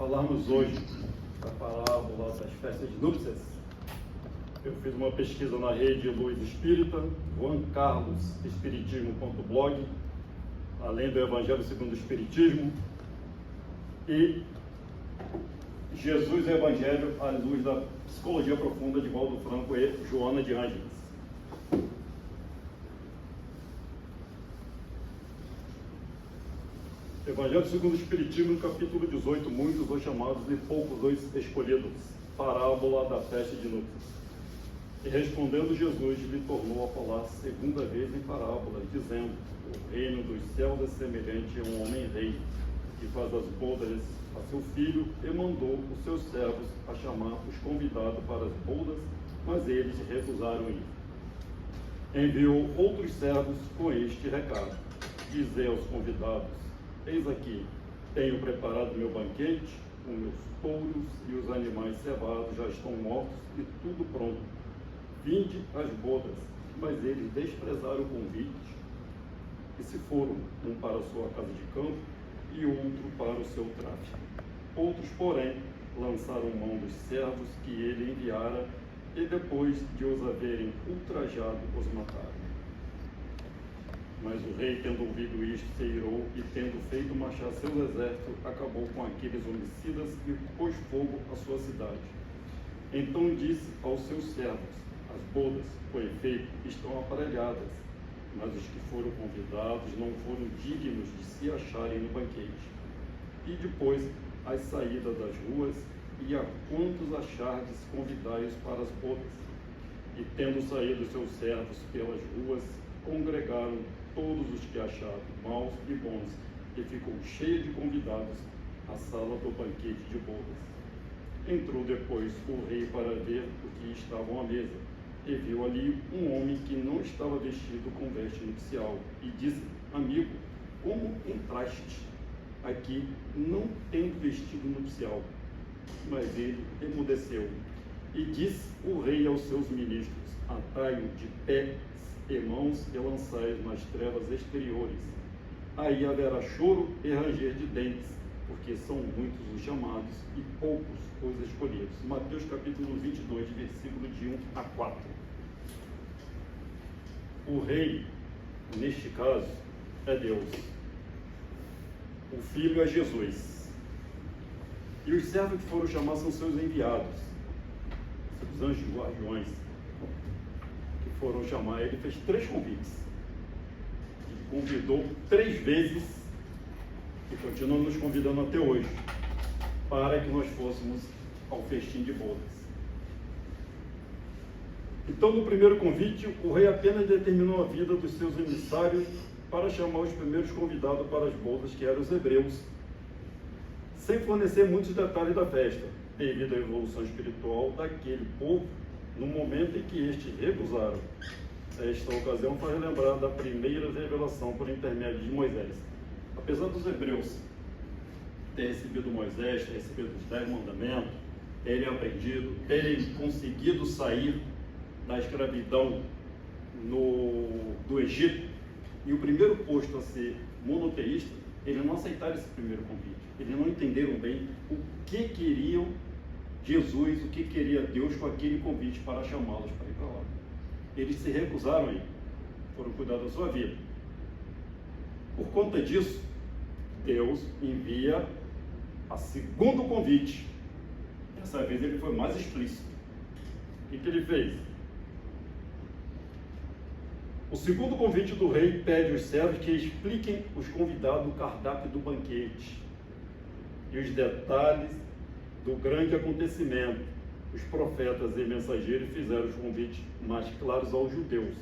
falarmos hoje da parábola das festas de núpcias. Eu fiz uma pesquisa na rede Luz Espírita, Juan Carlos Espiritismo.blog, além do Evangelho segundo o Espiritismo, e Jesus e o Evangelho à luz da Psicologia Profunda de Valdo Franco e Joana de Ângeles. Evangelho segundo o Espiritismo, no capítulo 18, muitos os chamados e poucos os escolhidos, parábola da festa de núpcias. E respondendo Jesus, lhe tornou a falar segunda vez em parábola, dizendo: o reino dos céus é semelhante a um homem rei, que faz as bodas a seu filho, e mandou os seus servos a chamar os convidados para as bodas, mas eles recusaram ir. Enviou outros servos com este recado: dizei aos convidados: eis aqui, tenho preparado meu banquete, os meus touros e os animais cevados já estão mortos e tudo pronto. Vinde às bodas. Mas eles desprezaram o convite e se foram, um para a sua casa de campo e outro para o seu tráfico. Outros, porém, lançaram mão dos servos que ele enviara e, depois de os haverem ultrajado, os mataram. Mas o rei, tendo ouvido isto, se irou e, tendo feito marchar seus exércitos, acabou com aqueles homicidas e pôs fogo à sua cidade. Então disse aos seus servos: as bodas, com efeito, estão aparelhadas, mas os que foram convidados não foram dignos de se acharem no banquete. E depois as saídas das ruas, e a quantos achardes, convidai-os para as bodas. E tendo saído seus servos pelas ruas, congregaram todos os que acharam, maus e bons, e ficou cheia de convidados a sala do banquete de bodas. Entrou depois o rei para ver o que estavam à mesa, e viu ali um homem que não estava vestido com veste nupcial, e disse: amigo, como entraste aqui não tendo vestido nupcial? Mas ele emudeceu. E disse o rei aos seus ministros: atai-o de pés e mãos e lançai-o nas trevas exteriores. Aí haverá choro e ranger de dentes, porque são muitos os chamados e poucos os escolhidos. Mateus capítulo 22, versículo de 1 a 4. O rei, neste caso, é Deus. O filho é Jesus. E os servos que foram chamados são seus enviados, seus anjos guardiões, que foram chamar. Ele fez 3 convites. Ele convidou 3 vezes e continua nos convidando até hoje, para que nós fôssemos ao festim de bodas. Então, no primeiro convite, o rei apenas determinou a vida dos seus emissários para chamar os primeiros convidados para as bodas, que eram os hebreus, sem fornecer muitos detalhes da festa, devido à evolução espiritual daquele povo, no momento em que estes recusaram. Esta ocasião faz lembrar da primeira revelação por intermédio de Moisés. Apesar dos hebreus terem recebido Moisés, terem recebido os 10 mandamentos, terem aprendido, terem conseguido sair da escravidão do Egito, e o primeiro posto a ser monoteísta, eles não aceitaram esse primeiro convite. Eles não entenderam bem o que queriam Jesus, o que queria Deus com aquele convite para chamá-los para ir para lá. Eles se recusaram a ir, foram cuidar da sua vida. Por conta disso, Deus envia a segundo convite. Dessa vez ele foi mais explícito. O que ele fez? O segundo convite do rei pede aos servos que expliquem os convidados o cardápio do banquete e os detalhes do grande acontecimento. Os profetas e mensageiros fizeram os convites mais claros aos judeus.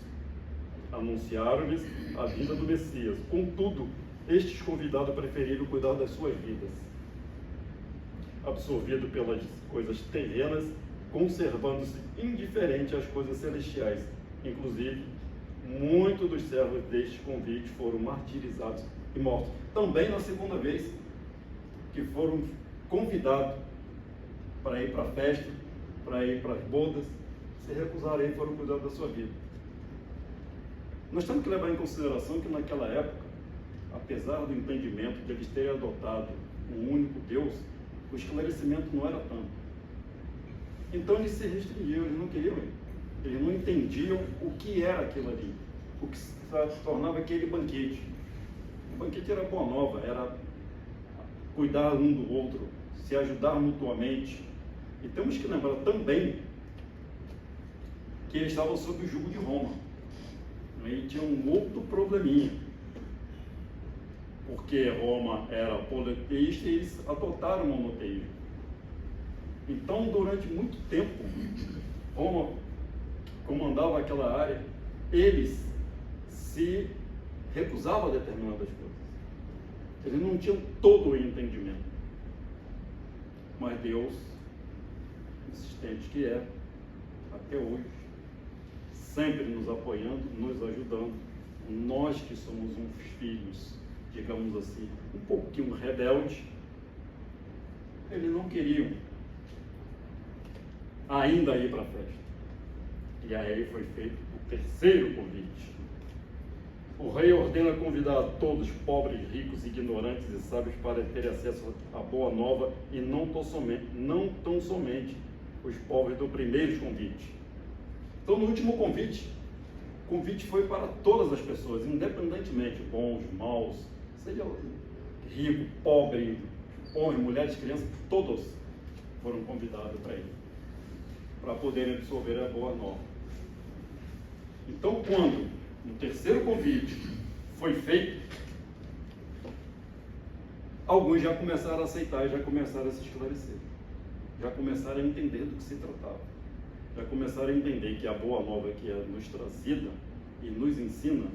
Anunciaram-lhes a vinda do Messias. Contudo, estes convidados preferiram cuidar das suas vidas, absorvidos pelas coisas terrenas, conservando-se indiferente às coisas celestiais. Inclusive, muitos dos servos deste convite foram martirizados e mortos. Também na segunda vez que foram convidados para ir para a festa, para ir para as bodas, se recusaram e foram cuidar da sua vida. Nós temos que levar em consideração que naquela época, apesar do entendimento de eles terem adotado um único Deus, o esclarecimento não era tanto. Então eles se restringiam, eles não queriam ir. Eles não entendiam o que era aquilo ali, o que se tornava aquele banquete. O banquete era boa nova, era cuidar um do outro, se ajudar mutuamente. E temos que lembrar também que eles estavam sob o jugo de Roma. E tinha um outro probleminha, porque Roma era politeísta e eles adotaram o monoteísmo. Então, durante muito tempo, Roma comandava aquela área, eles se recusavam a determinadas coisas. Eles não tinham todo o entendimento. Mas Deus, insistente que é, até hoje, sempre nos apoiando, nos ajudando. Nós que somos uns filhos, digamos assim, um pouquinho rebeldes, eles não queriam ainda ir para a festa. E aí foi feito o terceiro convite. O rei ordena convidar a todos, pobres, ricos, ignorantes e sábios, para ter acesso à boa nova, e não tão somente os pobres do primeiro convite. Então, no último convite, o convite foi para todas as pessoas, independentemente, bons, maus, seja rico, pobre, homens, mulheres, crianças, todos foram convidados para ir, para poderem absorver a boa nova. Então, quando o terceiro convite foi feito, alguns já começaram a aceitar e já começaram a se esclarecer, já começaram a entender do que se tratava, já começaram a entender que a boa nova que é nos trazida e nos ensina,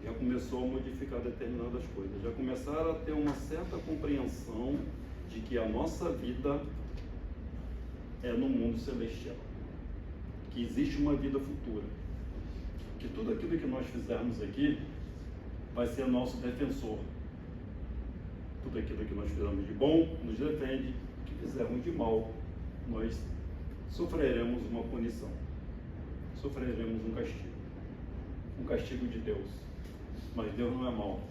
já começou a modificar determinadas coisas, já começaram a ter uma certa compreensão de que a nossa vida é no mundo celestial, que existe uma vida futura, que tudo aquilo que nós fizermos aqui vai ser nosso defensor. Tudo aquilo que nós fizermos de bom nos defende, o que fizermos de mal, nós sofreremos uma punição, sofreremos um castigo de Deus. Mas Deus não é mau.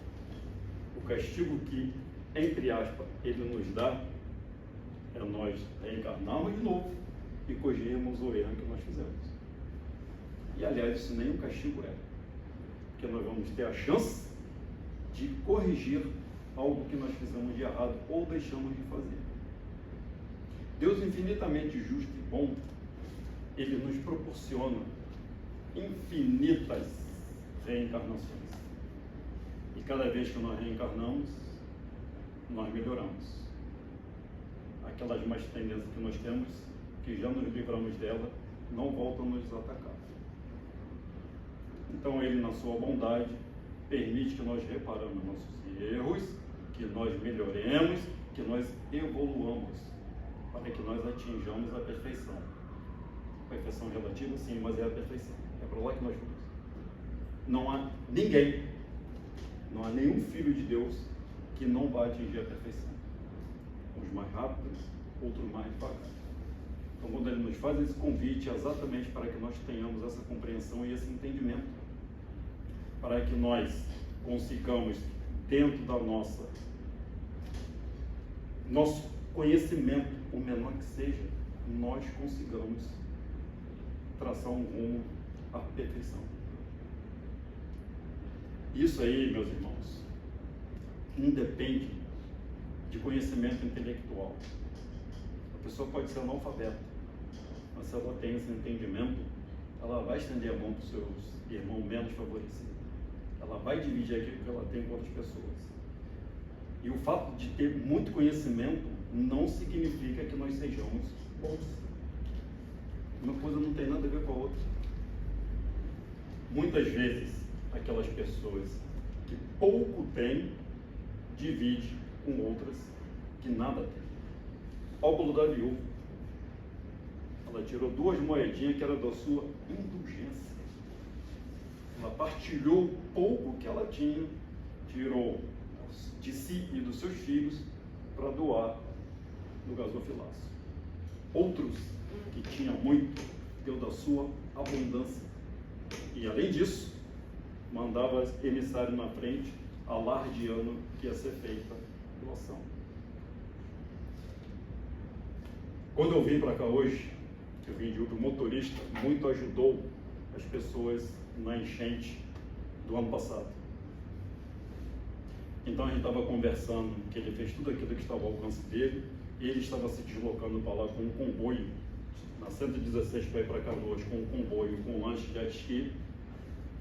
O castigo que, entre aspas, Ele nos dá é nós reencarnarmos de novo e corrigirmos o erro que nós fizemos. E, aliás, isso nem um castigo é, porque nós vamos ter a chance de corrigir algo que nós fizemos de errado ou deixamos de fazer. Deus, infinitamente justo e bom, Ele nos proporciona infinitas reencarnações. E cada vez que nós reencarnamos, nós melhoramos. Aquelas más tendências que nós temos, que já nos livramos dela, não voltam a nos atacar. Então Ele, na sua bondade, permite que nós reparamos nossos erros, que nós melhoremos, que nós evoluamos, para que nós atinjamos a perfeição. Perfeição relativa, sim, mas é a perfeição. É para lá que nós vamos. Não há ninguém, não há nenhum filho de Deus que não vai atingir a perfeição. Uns mais rápidos, outros mais devagar. Então, quando Ele nos faz esse convite, é exatamente para que nós tenhamos essa compreensão e esse entendimento, para que nós consigamos, dentro da nosso conhecimento, o menor que seja, nós consigamos traçar um rumo à perfeição. Isso aí, meus irmãos, independe de conhecimento intelectual. A pessoa pode ser analfabeta, mas se ela tem esse entendimento, ela vai estender a mão para os seus irmãos menos favorecidos. Ela vai dividir aquilo que ela tem com outras pessoas. E o fato de ter muito conhecimento não significa que nós sejamos bons. Uma coisa não tem nada a ver com a outra. Muitas vezes, aquelas pessoas que pouco têm, dividem com outras que nada têm. Óbolo da viúva. Ela tirou 2 moedinhas que era da sua indulgência. Ela partilhou o pouco que ela tinha, tirou de si e dos seus filhos para doar no gasofilaço. Outros que tinham muito, deu da sua abundância. E além disso, mandava emissário na frente, alardeando que ia ser feita a doação. Quando eu vim para cá hoje, eu vim de Uber, o motorista muito ajudou as pessoas na enchente do ano passado. Então a gente estava conversando que ele fez tudo aquilo que estava ao alcance dele, e ele estava se deslocando para lá com um comboio, na 116 para ir para Canoas, com um comboio, com um lanche de jet ski,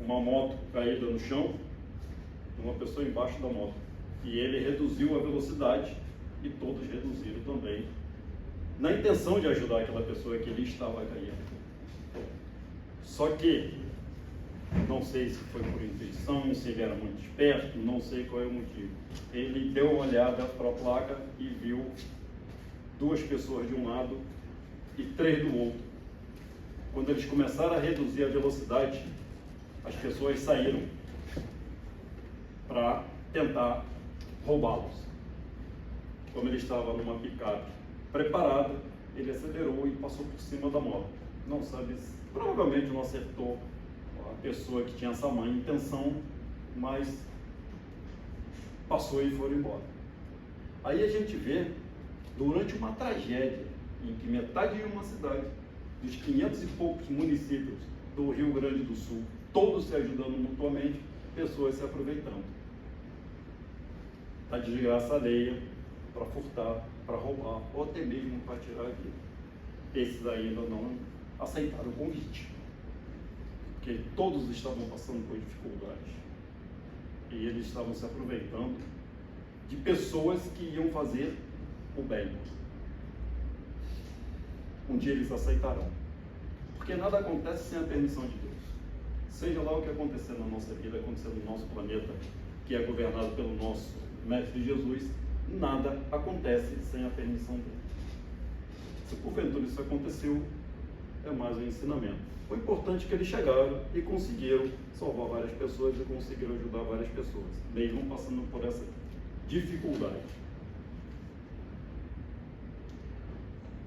uma moto caída no chão, e uma pessoa embaixo da moto. E ele reduziu a velocidade, e todos reduziram também, na intenção de ajudar aquela pessoa que ele estava caindo. Só que, não sei se foi por intuição, se ele era muito esperto, não sei qual é o motivo. Ele deu uma olhada para a placa e viu 2 pessoas de um lado e 3 do outro. Quando eles começaram a reduzir a velocidade, as pessoas saíram para tentar roubá-los. Como ele estava numa picape preparada, ele acelerou e passou por cima da moto. Não sabe, provavelmente não acertou a pessoa que tinha essa má intenção, mas passou e foram embora. Aí a gente vê, durante uma tragédia, em que metade de uma cidade, dos 500 e poucos municípios do Rio Grande do Sul, todos se ajudando mutuamente, pessoas se aproveitando da desgraça alheia para furtar, para roubar, ou até mesmo para tirar a vida. Esses ainda não aceitaram o convite, porque todos estavam passando por dificuldades e eles estavam se aproveitando de pessoas que iam fazer o bem. Um dia eles aceitarão, porque nada acontece sem a permissão de Deus. Seja lá o que acontecer na nossa vida, acontecer no nosso planeta, que é governado pelo nosso Mestre Jesus, nada acontece sem a permissão dele. Se porventura isso aconteceu, é mais um ensinamento. O importante é que eles chegaram e conseguiram salvar várias pessoas e conseguiram ajudar várias pessoas, mesmo passando por essa dificuldade.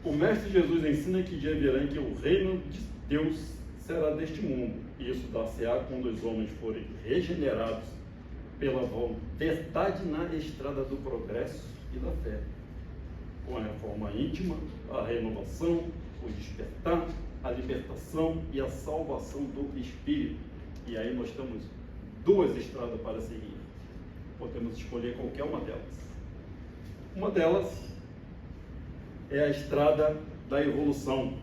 O Mestre Jesus ensina que dia virá em que o reino de Deus será deste mundo, e isso dar-se-á quando os homens forem regenerados pela verdade na estrada do progresso e da fé, com a reforma íntima, a renovação, o despertar, a libertação e a salvação do espírito. E aí nós temos 2 estradas para seguir. Podemos escolher qualquer uma delas. Uma delas é a estrada da evolução.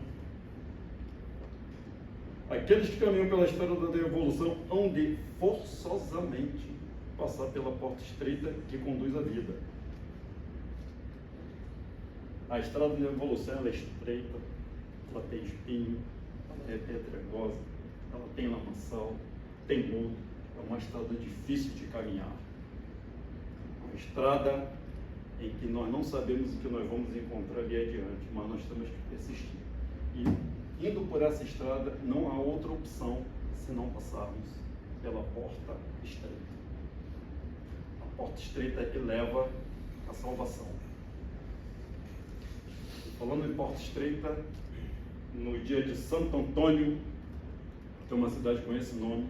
Aqueles que caminham pela estrada da evolução hão de forçosamente passar pela porta estreita que conduz à vida. A estrada da evolução ela é estreita, ela tem espinho, ela é pedregosa, ela tem lamaçal, tem lodo, é uma estrada difícil de caminhar. Uma estrada em que nós não sabemos o que nós vamos encontrar ali adiante, mas nós temos que persistir. E indo por essa estrada, não há outra opção se não passarmos pela porta estreita. A porta estreita é que leva à salvação. Falando em porta estreita, no dia de Santo Antônio, tem uma cidade com esse nome,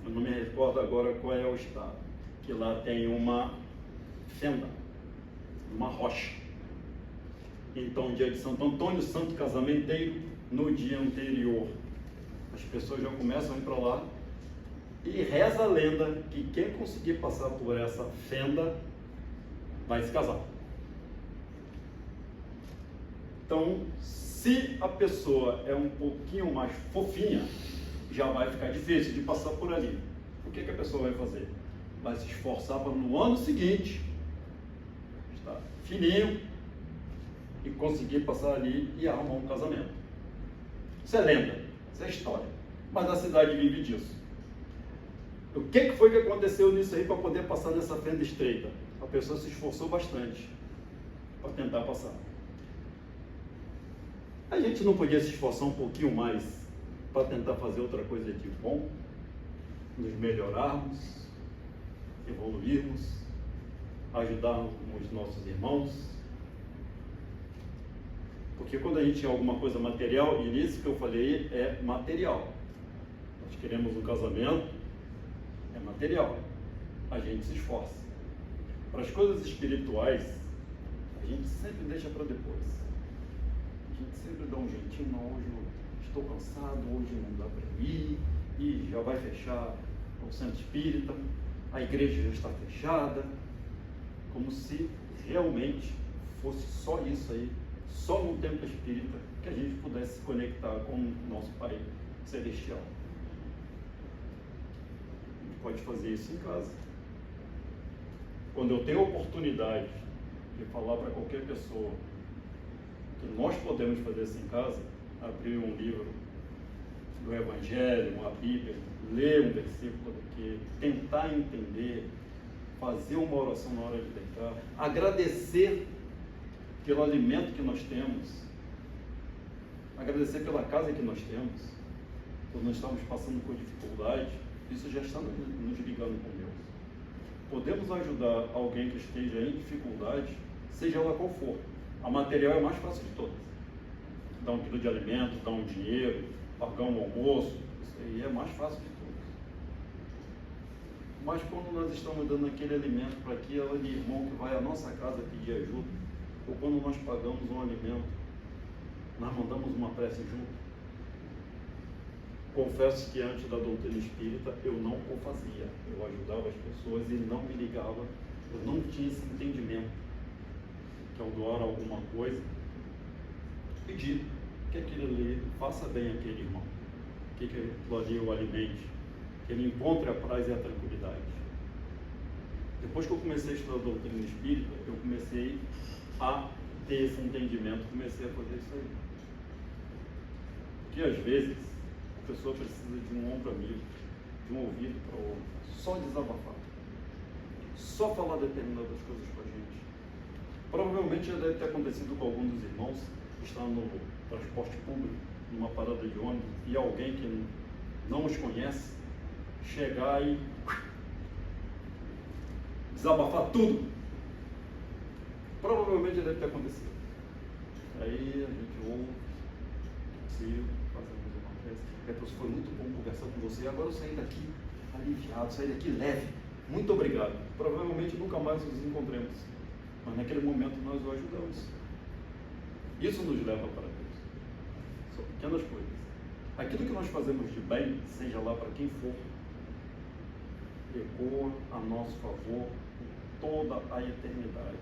eu não me recordo agora qual é o estado, que lá tem uma fenda, uma rocha. Então, dia de Santo Antônio, santo casamenteiro, no dia anterior, as pessoas já começam a ir para lá e reza a lenda que quem conseguir passar por essa fenda vai se casar. Então, se a pessoa é um pouquinho mais fofinha, já vai ficar difícil de passar por ali. O que a pessoa vai fazer? Vai se esforçar para no ano seguinte estar fininho e conseguir passar ali e arrumar um casamento. Isso é lenda, isso é história, mas a cidade vive disso. O que foi que aconteceu nisso aí para poder passar nessa fenda estreita? A pessoa se esforçou bastante para tentar passar. A gente não podia se esforçar um pouquinho mais para tentar fazer outra coisa de bom, nos melhorarmos, evoluirmos, ajudarmos os nossos irmãos? Porque quando a gente tem alguma coisa material, e nisso que eu falei é material. Nós queremos um casamento, é material. A gente se esforça. Para as coisas espirituais, a gente sempre deixa para depois. A gente sempre dá um jeitinho, não, hoje eu estou cansado, hoje não dá para ir, e já vai fechar o centro espírita, a igreja já está fechada, como se realmente fosse só isso aí, só no templo espírita que a gente pudesse se conectar com o nosso Pai Celestial. A gente pode fazer isso em casa. Quando eu tenho a oportunidade de falar para qualquer pessoa que nós podemos fazer isso em casa, abrir um livro do Evangelho, uma Bíblia, ler um versículo aqui, tentar entender, fazer uma oração na hora de deitar, agradecer pelo alimento que nós temos, agradecer pela casa que nós temos, quando nós estamos passando por dificuldade, isso já está nos ligando com Deus. Podemos ajudar alguém que esteja em dificuldade, seja lá qual for. A material é a mais fácil de todas. Dar um quilo de alimento, dar um dinheiro, pagar um almoço, isso aí é mais fácil de todas. Mas quando nós estamos dando aquele alimento para aquele irmão que vai à nossa casa pedir ajuda, ou quando nós pagamos um alimento, nós mandamos uma prece junto. Confesso que antes da doutrina espírita eu não o fazia. Eu ajudava as pessoas e não me ligava. Eu não tinha esse entendimento que ao doar alguma coisa, pedir que aquele ali faça bem aquele irmão, que aquilo ali o alimente, que ele encontre a paz e a tranquilidade. Depois que eu comecei a estudar a doutrina espírita, eu comecei a ter esse entendimento, comecei a fazer isso aí. Porque às vezes a pessoa precisa de um ombro amigo, de um ouvido para o outro, só desabafar, só falar determinadas coisas com a gente. Provavelmente já deve ter acontecido com algum dos irmãos que está no transporte público, numa parada de ônibus, e alguém que não os conhece chegar e desabafar tudo. Provavelmente já deve ter acontecido. Aí a gente ouve, fazemos uma prece. Professor, foi muito bom conversar com você. Agora eu saí daqui aliviado, saí daqui leve. Muito obrigado. Provavelmente nunca mais nos encontremos, mas naquele momento nós o ajudamos. Isso nos leva para Deus. São pequenas coisas. Aquilo que nós fazemos de bem, seja lá para quem for, ecoa a nosso favor por toda a eternidade.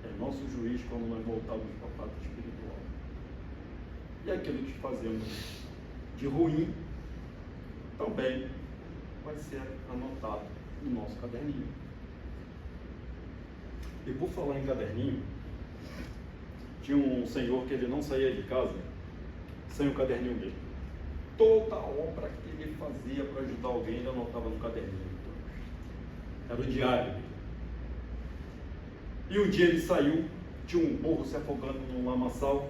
É nosso juiz quando nós voltarmos para a pátria espiritual. E aquilo que fazemos de ruim também vai ser anotado no nosso caderninho. E por falar em caderninho, tinha um senhor que ele não saía de casa sem o caderninho dele. Toda obra que ele fazia para ajudar alguém, ele anotava no caderninho. Era o diário dele. E um dia ele saiu, tinha um burro se afogando num lamaçal,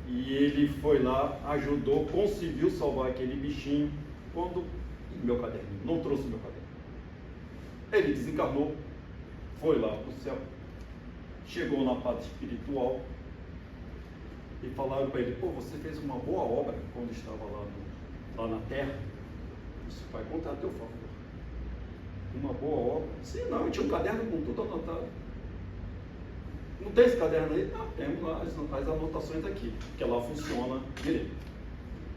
e ele foi lá, ajudou, conseguiu salvar aquele bichinho, e meu caderninho, não trouxe meu caderninho. Ele desencarnou, foi lá para o céu, chegou na parte espiritual, e falaram para ele, você fez uma boa obra quando estava lá na terra, isso vai contar a teu favor. Uma boa obra? Sim, não, eu tinha um caderno com tudo anotado. Não tem esse caderno aí? Não, temos lá as anotações aqui, que lá funciona direito.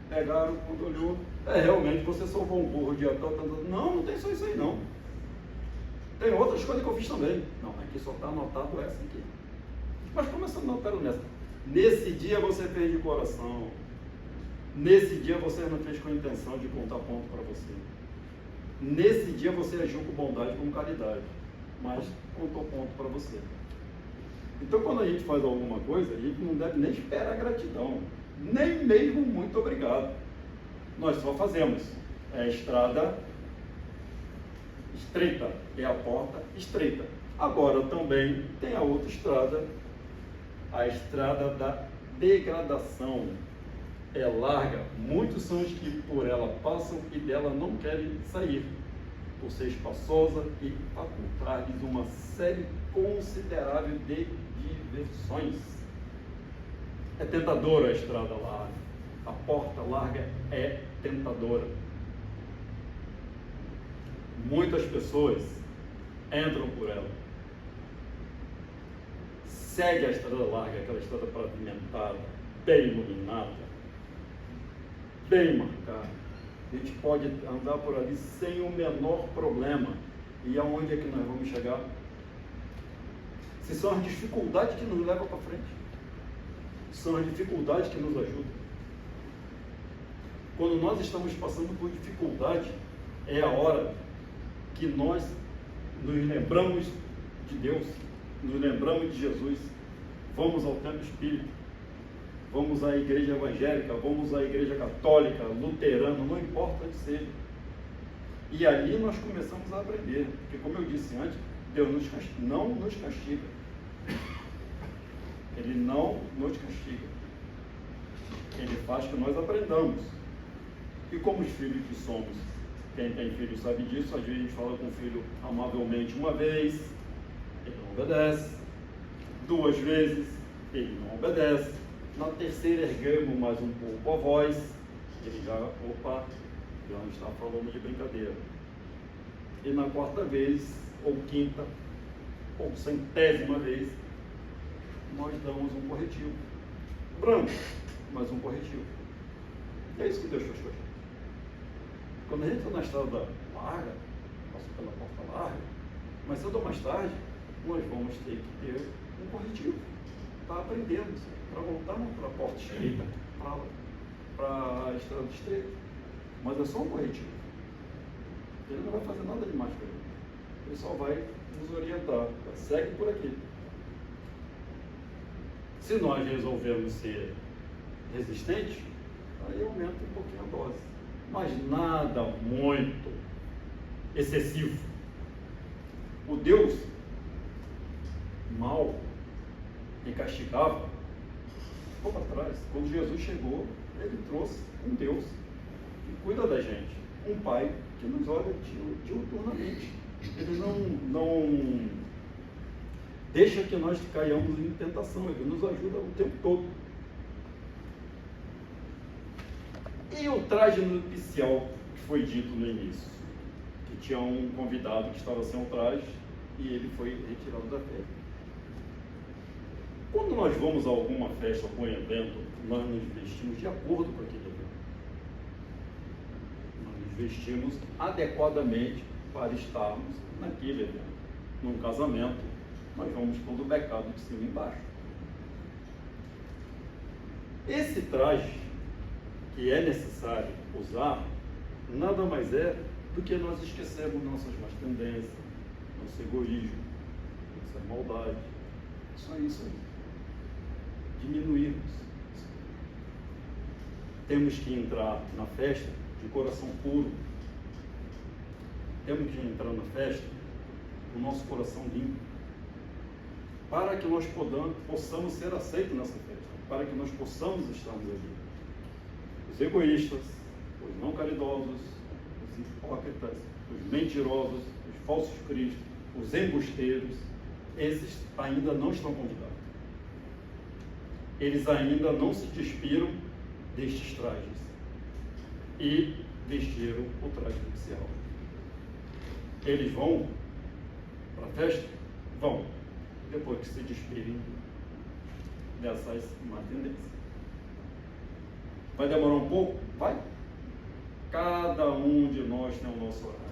Pegaram, quando olhou, realmente você salvou um burro de tal. Não tem só isso aí não. Tem outras coisas que eu fiz também. Não, aqui só está anotado essa aqui. Mas começando não, pera nessa. Nesse dia você fez de coração. Nesse dia você não fez com a intenção de contar ponto para você. Nesse dia você agiu com bondade, com caridade, mas contou ponto para você. Então, quando a gente faz alguma coisa, a gente não deve nem esperar gratidão, nem mesmo muito obrigado. Nós só fazemos. É a estrada estreita, é a porta estreita. Agora também tem a outra estrada, a estrada da degradação. É larga, muitos são os que por ela passam e dela não querem sair, por ser espaçosa e facultar-lhes uma série considerável de diversões. É tentadora a estrada larga, a porta larga é tentadora. Muitas pessoas entram por ela, segue a estrada larga, aquela estrada pavimentada, bem iluminada, bem marcada. A gente pode andar por ali sem o menor problema. E aonde é que nós vamos chegar? Se são as dificuldades que nos levam para frente, são as dificuldades que nos ajudam. Quando nós estamos passando por dificuldade, é a hora que nós nos lembramos de Deus, nos lembramos de Jesus, vamos ao templo espírita, vamos à igreja evangélica, vamos à igreja católica, luterana, não importa onde seja. E ali nós começamos a aprender, porque como eu disse antes, Deus não nos castiga. Ele não nos castiga. Ele faz que nós aprendamos. E como os filhos que somos, quem tem filho sabe disso, às vezes a gente fala com o filho amavelmente uma vez, ele não obedece, 2 vezes, ele não obedece, na terceira erguemos mais um pouco a voz, ele já está falando de brincadeira. E na 4ª vez, ou 5ª, ou 100ª vez, nós damos um corretivo. Branco, mas um corretivo. E é isso que Deus faz com a gente. Quando a gente está na estrada larga, passa pela porta larga, mas cedo ou mais tarde, nós vamos ter que ter um corretivo para aprendendo, para voltar para a porta estreita, para a estrada estreita. Mas é só um corretivo. Ele não vai fazer nada demais para ele. Ele só vai nos orientar. Segue por aqui. Se nós resolvermos ser resistentes, aí aumenta um pouquinho a dose. Mas nada muito excessivo. O Deus mau e castigava ficou para trás. Quando Jesus chegou, ele trouxe um Deus que cuida da gente, um Pai que nos olha diuturnamente. Ele não deixa que nós caiamos em tentação, ele nos ajuda o tempo todo. E o traje nupcial que foi dito no início, que tinha um convidado que estava sem um traje e ele foi retirado da festa. Quando nós vamos a alguma festa, algum evento, nós nos vestimos de acordo com aquele evento. Nós nos vestimos adequadamente para estarmos naquele evento. Num casamento, nós vamos todo becado de cima e embaixo. Esse traje que é necessário usar, nada mais é do que nós esquecermos nossas más tendências, nosso egoísmo, nossa maldade. Só isso aí. Diminuirmos. Temos que entrar na festa de coração puro. Temos que entrar na festa com o nosso coração limpo. Para que nós possamos ser aceitos nessa festa. Para que nós possamos estarmos ali. Os egoístas, os não caridosos, os hipócritas, os mentirosos, os falsos cristos, os embusteiros, esses ainda não estão convidados. Eles ainda não se despiram destes trajes e vestiram o traje nupcial. Eles vão para a festa? Vão, depois que se despirem dessas má tendências. Vai demorar um pouco? Vai. Cada um de nós tem o nosso horário.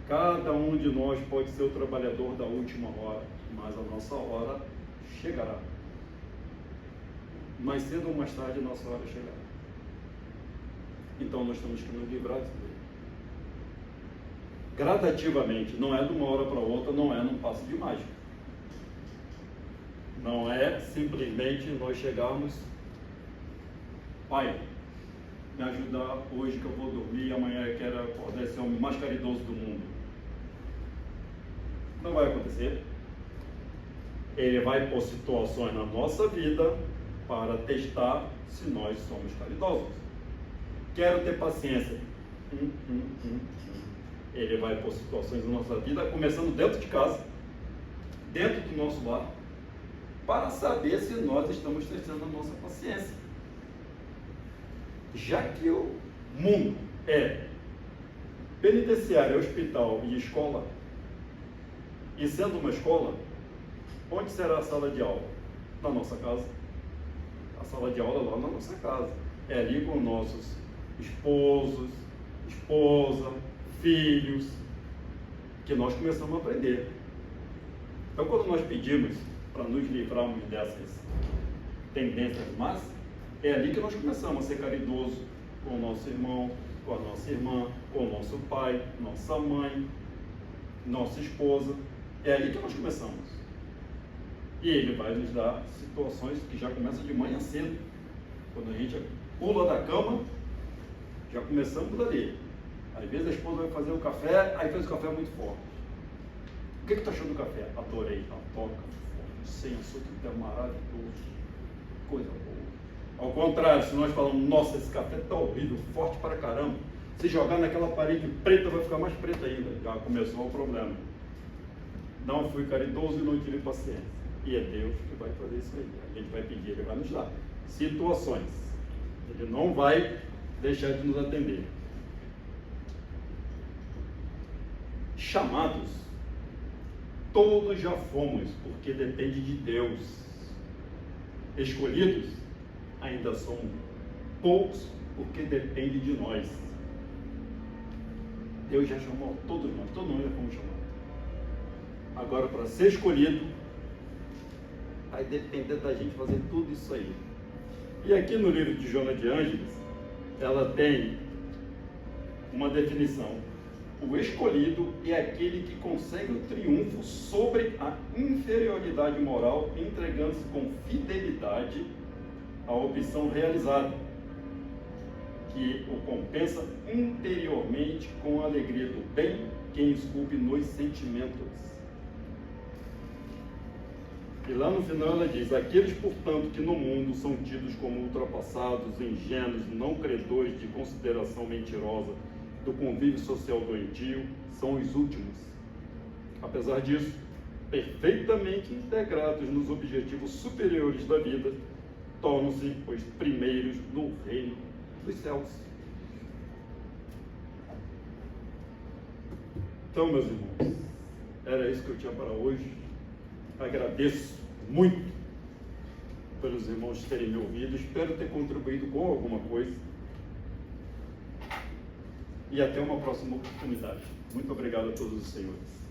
Cada um de nós pode ser o trabalhador da última hora, mas a nossa hora chegará. Mais cedo ou mais tarde, a nossa hora chegará. Então nós temos que nos livrar disso daí. Gradativamente, não é de uma hora para outra, não é num passo de mágica. Não é simplesmente nós chegarmos, pai, me ajudar hoje que eu vou dormir e amanhã eu quero acordar esse homem mais caridoso do mundo. Não vai acontecer. Ele vai pôr situações na nossa vida para testar se nós somos caridosos. Quero ter paciência. Ele vai pôr situações na nossa vida, começando dentro de casa, dentro do nosso lar, para saber se nós estamos testando a nossa paciência. Já que o mundo é penitenciário, hospital e escola, e sendo uma escola, Onde será a sala de aula? Na nossa casa. A sala de aula lá na nossa casa. É ali com nossos esposos, esposa, filhos, que nós começamos a aprender. Então, quando nós pedimos para nos livrarmos dessas tendências más, é ali que nós começamos a ser caridoso com o nosso irmão, com a nossa irmã, com o nosso pai, nossa mãe, nossa esposa. É ali que nós começamos. E ele vai nos dar situações que já começam de manhã cedo. Quando a gente pula da cama, já começamos ali. Às vezes a esposa vai fazer o café, aí fez o café muito forte. O que tu achou do café? Adorei. Adoro café forte. Sem açúcar, que é maravilhoso. Coisa boa. Ao contrário, se nós falamos, nossa, esse café tá horrível, forte para caramba. Se jogar naquela parede preta, vai ficar mais preta ainda. Já começou o problema. Não fui caridoso e não tive paciência. E é Deus que vai fazer isso aí. A gente vai pedir, Ele vai nos dar situações. Ele não vai deixar de nos atender. Chamados, todos já fomos, porque depende de Deus. Escolhidos, ainda são poucos, porque depende de nós. Deus já chamou todos nós já fomos chamados. Agora, para ser escolhido, vai depender da gente fazer tudo isso aí. E aqui no livro de Joana de Ângeles, ela tem uma definição. O escolhido é aquele que consegue o triunfo sobre a inferioridade moral, entregando-se com fidelidade à opção realizada, que o compensa interiormente com a alegria do bem, quem esculpe nos sentimentos. E lá no final ela diz: aqueles, portanto, que no mundo são tidos como ultrapassados, ingênuos, não credores de consideração mentirosa do convívio social doentio, são os últimos. Apesar disso, perfeitamente integrados nos objetivos superiores da vida, tornam-se os primeiros no reino dos céus. Então, meus irmãos, era isso que eu tinha para hoje. Agradeço muito pelos irmãos terem me ouvido. Espero ter contribuído com alguma coisa. E até uma próxima oportunidade. Muito obrigado a todos os senhores.